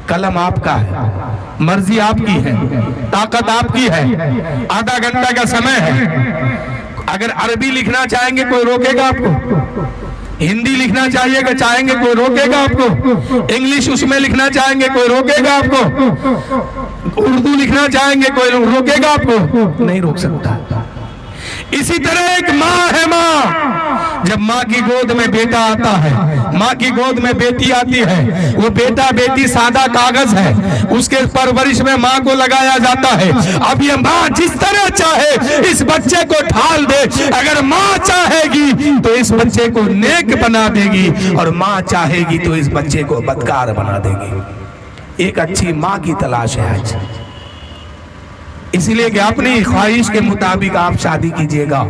कलम आपका है, मर्जी आपकी है, ताकत आपकी है, आधा घंटा का समय है। अगर अरबी लिखना चाहेंगे कोई रोकेगा आपको? हिंदी लिखना चाहेंगे कोई रोकेगा आपको? इंग्लिश उसमें लिखना चाहेंगे कोई रोकेगा आपको? उर्दू लिखना चाहेंगे कोई रोकेगा आपको? नहीं रोक सकता। इसी तरह एक माँ है, माँ जब माँ की गोद में बेटा आता है, माँ की गोद में बेटी आती है, वो बेटा बेटी सादा कागज है, उसके परवरिश में माँ को लगाया जाता है। अब ये माँ जिस तरह चाहे इस बच्चे को ढाल दे, अगर माँ चाहेगी तो इस बच्चे को नेक बना देगी, और माँ चाहेगी तो इस बच्चे को बदकार बना देगी। एक अच्छी माँ की तलाश है आज, इसलिए कि अपनी ख्वाहिश के मुताबिक आप शादी कीजिएगा,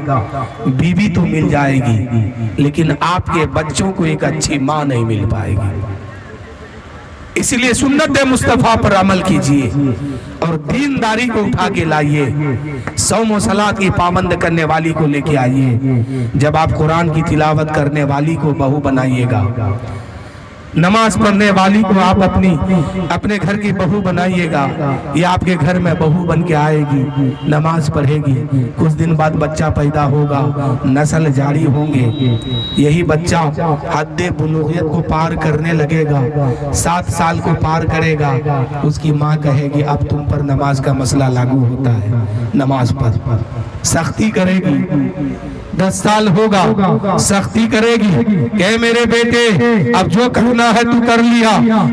बीवी तो मिल जाएगी लेकिन आपके बच्चों को एक अच्छी माँ नहीं मिल पाएगी। इसलिए सुन्नत मुस्तफा पर अमल कीजिए और दीनदारी को उठा के लाइए। सौम और सलात की पाबंद करने वाली को लेके आइए। जब आप कुरान की तिलावत करने वाली को बहू बनाइएगा, नमाज पढ़ने वाली को आप अपने घर की बहू बनाइएगा। ये आपके घर में बहू बन के आएगी, नमाज पढ़ेगी, कुछ दिन बाद बच्चा पैदा होगा, नस्ल जारी होंगे। यही बच्चा हद्दे बुलूगियत को पार करने लगेगा, 7 साल को पार करेगा, उसकी माँ कहेगी अब तुम पर नमाज का मसला लागू होता है, नमाज पढ़। सख्ती करेगी, 10 साल होगा, सख्ती करेगी, कहे मेरे बेटे अब जो करना है तू कर लिया,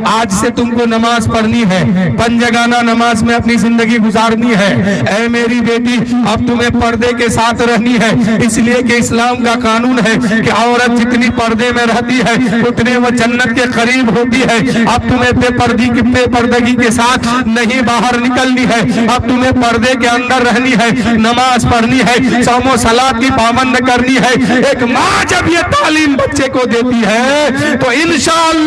आज से तुमको नमाज पढ़नी है, पंजगाना नमाज में अपनी जिंदगी गुजारनी है। ऐ मेरी बेटी अब तुम्हें पर्दे के साथ रहनी है, इसलिए कि इस्लाम का कानून है कि औरत जितनी पर्दे में रहती है उतने वो जन्नत के करीब होती है। अब तुम्हें बेपर्दगी के साथ नहीं बाहर निकलनी है, अब तुम्हें पर्दे के अंदर रहनी है, नमाज पढ़नी है, सौम सलात की पाबंद करनी है। एक माँ जब ये तालीम बच्चे को देती है तो इंशाअल्लाह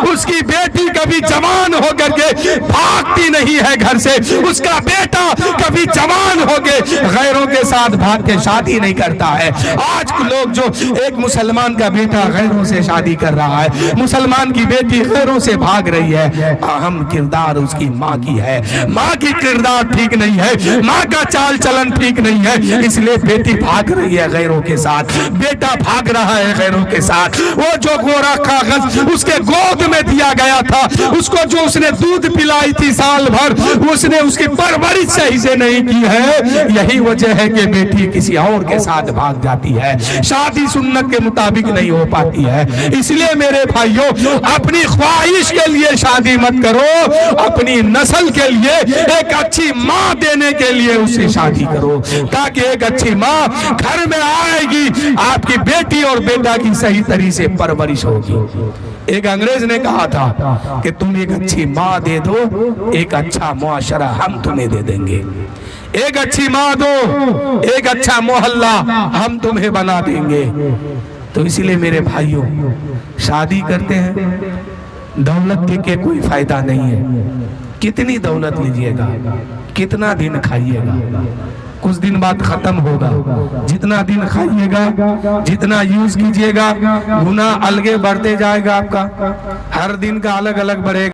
उसकी बेटी कभी जवान होकर के भागती नहीं है घर से, उसका बेटा कभी जवान होकर गैरों के साथ भाग के शादी नहीं करता है। आज लोग जो एक मुसलमान का बेटा गैरों से शादी कर रहा है, मुसलमान की बेटी गैरों से भाग रही है, अहम किरदार उसकी माँ की है। माँ की किरदार ठीक नहीं है, माँ का चाल चलन ठीक नहीं है, इसलिए बेटी भाग रही है गैरों के साथ, बेटा भाग रहा है गैरों के साथ। वो जो गोरा कागज उसके गोद में दिया गया था, उसको जो उसने दूध पिलाई थी साल भर, उसने उसकी परवरिश सही से नहीं की है। यही वजह है कि बेटी किसी और के साथ भाग जाती है, शादी सुन्नत के मुताबिक नहीं हो पाती है। इसलिए मेरे भाइयों अपनी ख्वाहिश के लिए शादी मत करो, अपनी नस्ल के लिए एक अच्छी माँ देने के लिए उससे शादी करो, ताकि एक अच्छी माँ घर में आएगी, आपकी बेटी और बेटा की सही तरीके से परवरिश होगी। एक अंग्रेज ने कहा था कि तुम एक अच्छी माँ दे दो, एक अच्छा मुआशरा हम तुम्हें दे देंगे। एक अच्छी माँ दो, एक अच्छा मोहल्ला हम तुम्हें बना देंगे। तो इसीलिए मेरे भाइयों शादी करते हैं, दौलत के कोई फायदा नहीं है। कितनी दौलत लीजिएगा, कितना दिन खाइएगा, कुछ दिन बाद खत्म होगा। जितना दिन खाइएगा, जितना यूज कीजिएगा, गुनाह अलगे बढ़ते जाएगा आपका, हर दिन का अलग अलग बढ़ेगा।